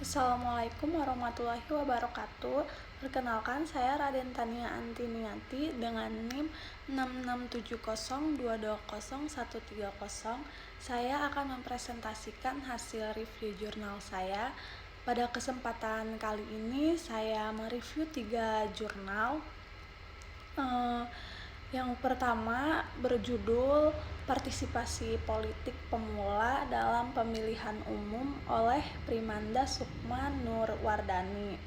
Assalamualaikum warahmatullahi wabarakatuh. Perkenalkan, saya Raden Tania Antiniati dengan NIM 6670220130. Saya akan mempresentasikan hasil review jurnal saya. Pada kesempatan kali ini saya mereview 3 jurnal. Yang pertama berjudul Partisipasi Politik Pemula dalam Pemilihan Umum oleh Primanda Sukma Nurwardani.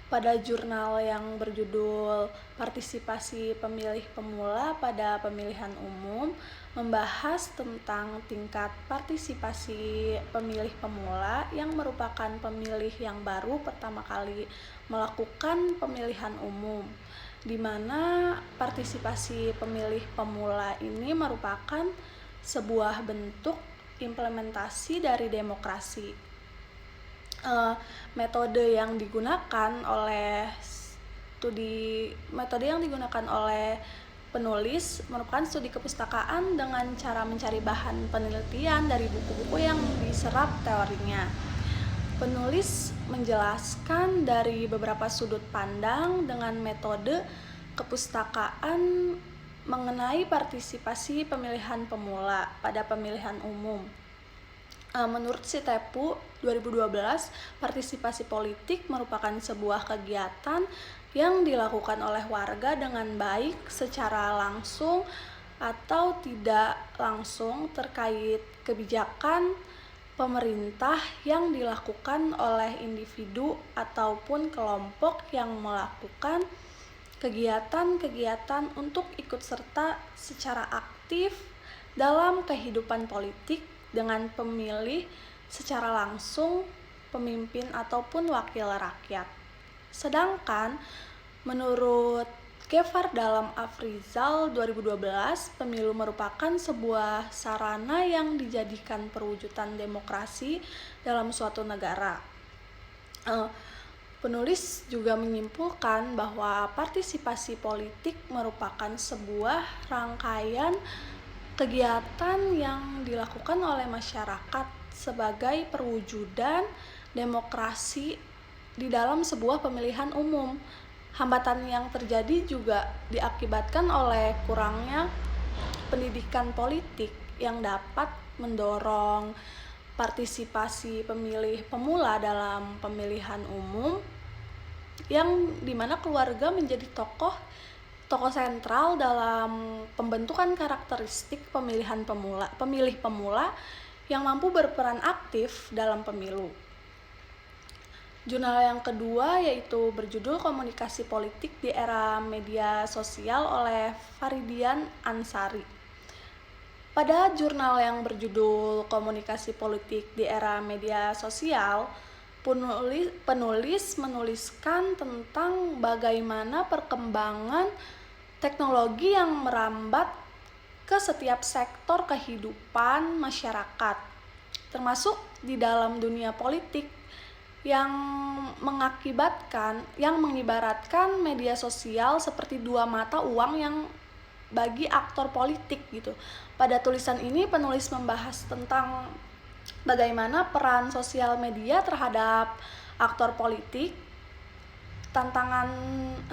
Pada jurnal yang berjudul Partisipasi Pemilih Pemula pada Pemilihan Umum membahas tentang tingkat partisipasi pemilih pemula yang merupakan pemilih yang baru pertama kali melakukan pemilihan umum, di mana partisipasi pemilih pemula ini merupakan sebuah bentuk implementasi dari demokrasi. Metode yang digunakan oleh penulis merupakan studi kepustakaan dengan cara mencari bahan penelitian dari buku-buku yang diserap teorinya. Penulis menjelaskan dari beberapa sudut pandang dengan metode kepustakaan mengenai partisipasi pemilihan pemula pada pemilihan umum. Menurut Sitepu 2012, partisipasi politik merupakan sebuah kegiatan yang dilakukan oleh warga dengan baik secara langsung atau tidak langsung terkait kebijakan pemerintah yang dilakukan oleh individu ataupun kelompok yang melakukan kegiatan-kegiatan untuk ikut serta secara aktif dalam kehidupan politik dengan pemilih secara langsung pemimpin ataupun wakil rakyat. Sedangkan menurut Gevhard Dalam Afrizal 2012, pemilu merupakan sebuah sarana yang dijadikan perwujudan demokrasi dalam suatu negara. Penulis juga menyimpulkan bahwa partisipasi politik merupakan sebuah rangkaian kegiatan yang dilakukan oleh masyarakat sebagai perwujudan demokrasi di dalam sebuah pemilihan umum. Hambatan yang terjadi juga diakibatkan oleh kurangnya pendidikan politik yang dapat mendorong partisipasi pemilih pemula dalam pemilihan umum, yang dimana keluarga menjadi tokoh sentral dalam pembentukan karakteristik pemilih pemula yang mampu berperan aktif dalam pemilu. Jurnal yang kedua yaitu berjudul Komunikasi Politik di Era Media Sosial oleh Faridian Ansari. Pada jurnal yang berjudul Komunikasi Politik di Era Media Sosial, penulis menuliskan tentang bagaimana perkembangan teknologi yang merambat ke setiap sektor kehidupan masyarakat, termasuk di dalam dunia politik, yang mengibaratkan media sosial seperti dua mata uang yang bagi aktor politik gitu. Pada tulisan ini penulis membahas tentang bagaimana peran sosial media terhadap aktor politik, tantangan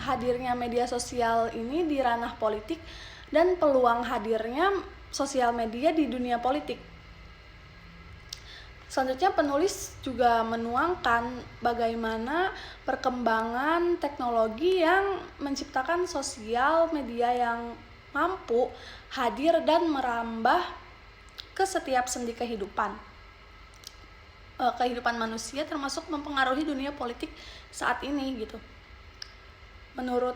hadirnya media sosial ini di ranah politik, dan peluang hadirnya sosial media di dunia politik. Selanjutnya penulis juga menuangkan bagaimana perkembangan teknologi yang menciptakan sosial media yang mampu hadir dan merambah ke setiap sendi kehidupan manusia, termasuk mempengaruhi dunia politik saat ini gitu. Menurut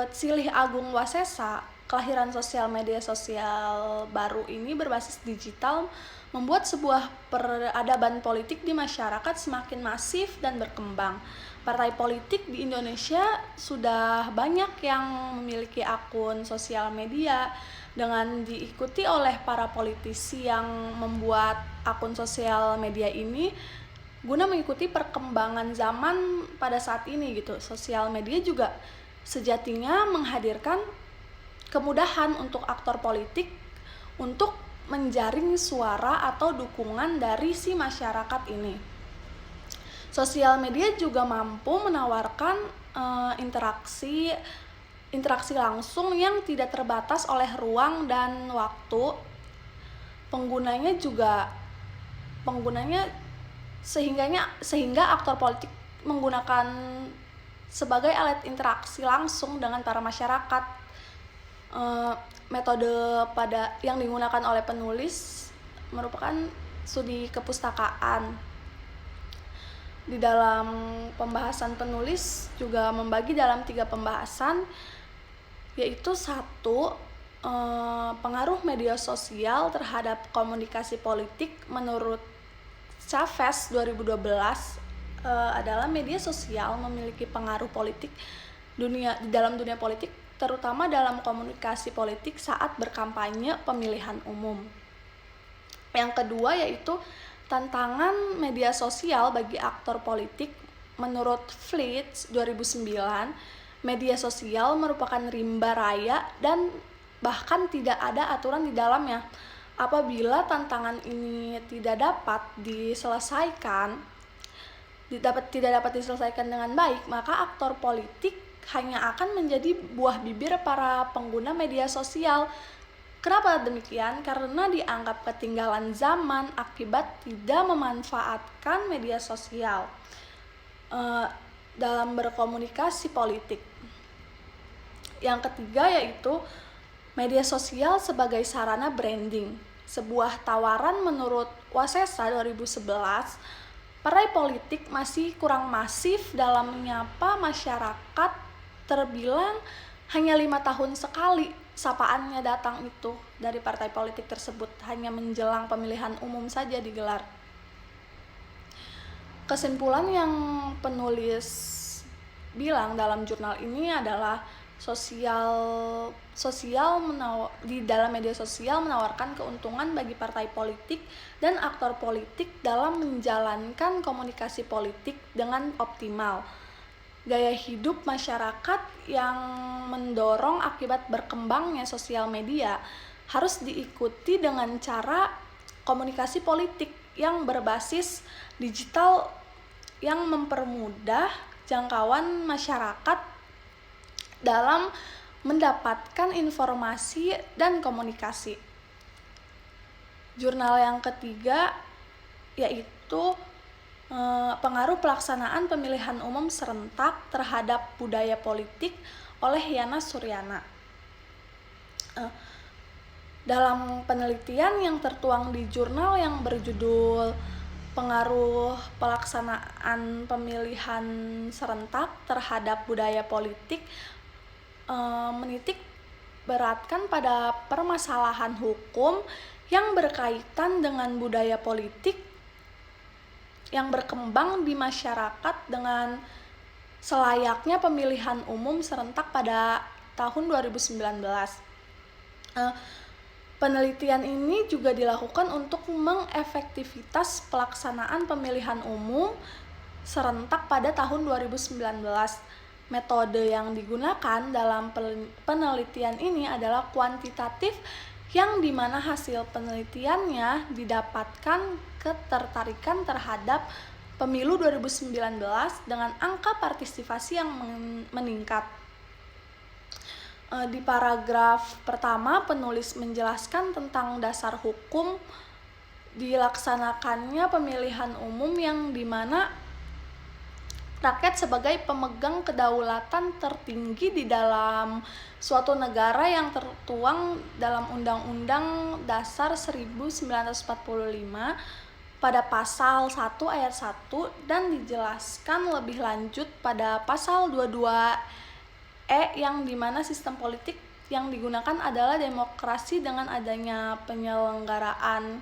Silih Agung Wasesa, kelahiran sosial media sosial baru ini berbasis digital membuat sebuah peradaban politik di masyarakat semakin masif dan berkembang. Partai politik di Indonesia sudah banyak yang memiliki akun sosial media, dengan diikuti oleh para politisi yang membuat akun sosial media ini guna mengikuti perkembangan zaman pada saat ini gitu. Sosial media juga sejatinya menghadirkan kemudahan untuk aktor politik untuk menjaring suara atau dukungan dari si masyarakat ini. Sosial media juga mampu menawarkan interaksi langsung yang tidak terbatas oleh ruang dan waktu. Penggunanya sehingga aktor politik menggunakan sebagai alat interaksi langsung dengan para masyarakat. Metode yang digunakan oleh penulis merupakan studi kepustakaan. Di dalam pembahasan, penulis juga membagi dalam 3 pembahasan, yaitu 1, pengaruh media sosial terhadap komunikasi politik. Menurut Chavez 2012, adalah media sosial memiliki pengaruh politik di dalam dunia politik, terutama dalam komunikasi politik saat berkampanye pemilihan umum. Yang kedua yaitu tantangan media sosial bagi aktor politik. Menurut Fleets 2009, media sosial merupakan rimba raya dan bahkan tidak ada aturan di dalamnya. Apabila tantangan ini tidak dapat diselesaikan dengan baik, maka aktor politik hanya akan menjadi buah bibir para pengguna media sosial. Kenapa demikian? Karena dianggap ketinggalan zaman akibat tidak memanfaatkan media sosial dalam berkomunikasi politik. Yang ketiga yaitu media sosial sebagai sarana branding. Sebuah tawaran menurut Wasesa 2011, partai politik masih kurang masif dalam menyapa masyarakat, terbilang hanya 5 tahun sekali sapaannya datang itu dari partai politik tersebut, hanya menjelang pemilihan umum saja digelar. Kesimpulan yang penulis bilang dalam jurnal ini adalah di dalam media sosial menawarkan keuntungan bagi partai politik dan aktor politik dalam menjalankan komunikasi politik dengan optimal. Gaya hidup masyarakat yang mendorong akibat berkembangnya sosial media harus diikuti dengan cara komunikasi politik yang berbasis digital yang mempermudah jangkauan masyarakat dalam mendapatkan informasi dan komunikasi. Jurnal yang ketiga yaitu pengaruh pelaksanaan pemilihan umum serentak terhadap budaya politik oleh Yana Suryana. Dalam penelitian yang tertuang di jurnal yang berjudul Pengaruh Pelaksanaan Pemilihan Serentak Terhadap Budaya Politik, menitik beratkan pada permasalahan hukum yang berkaitan dengan budaya politik yang berkembang di masyarakat dengan selayaknya pemilihan umum serentak pada tahun 2019. Penelitian ini juga dilakukan untuk mengefektivitas pelaksanaan pemilihan umum serentak pada tahun 2019. Metode yang digunakan dalam penelitian ini adalah kuantitatif, yang dimana hasil penelitiannya didapatkan ketertarikan terhadap pemilu 2019 dengan angka partisipasi yang meningkat. Di paragraf pertama, penulis menjelaskan tentang dasar hukum dilaksanakannya pemilihan umum yang dimana rakyat sebagai pemegang kedaulatan tertinggi di dalam suatu negara yang tertuang dalam Undang-Undang Dasar 1945 pada pasal 1 ayat 1 dan dijelaskan lebih lanjut pada pasal 22 yang dimana sistem politik yang digunakan adalah demokrasi dengan adanya penyelenggaraan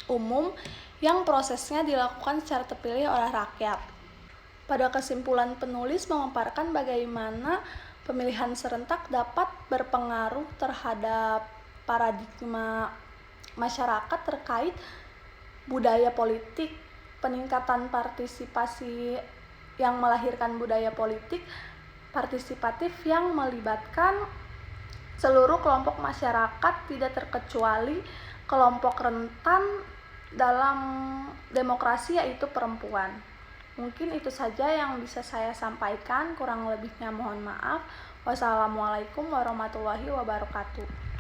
umum yang prosesnya dilakukan secara terpilih oleh rakyat. Pada kesimpulan, penulis memaparkan bagaimana pemilihan serentak dapat berpengaruh terhadap paradigma masyarakat terkait budaya politik, peningkatan partisipasi yang melahirkan budaya politik partisipatif yang melibatkan seluruh kelompok masyarakat tidak terkecuali kelompok rentan dalam demokrasi yaitu perempuan. Mungkin itu saja yang bisa saya sampaikan, kurang lebihnya mohon maaf. Wassalamualaikum warahmatullahi wabarakatuh.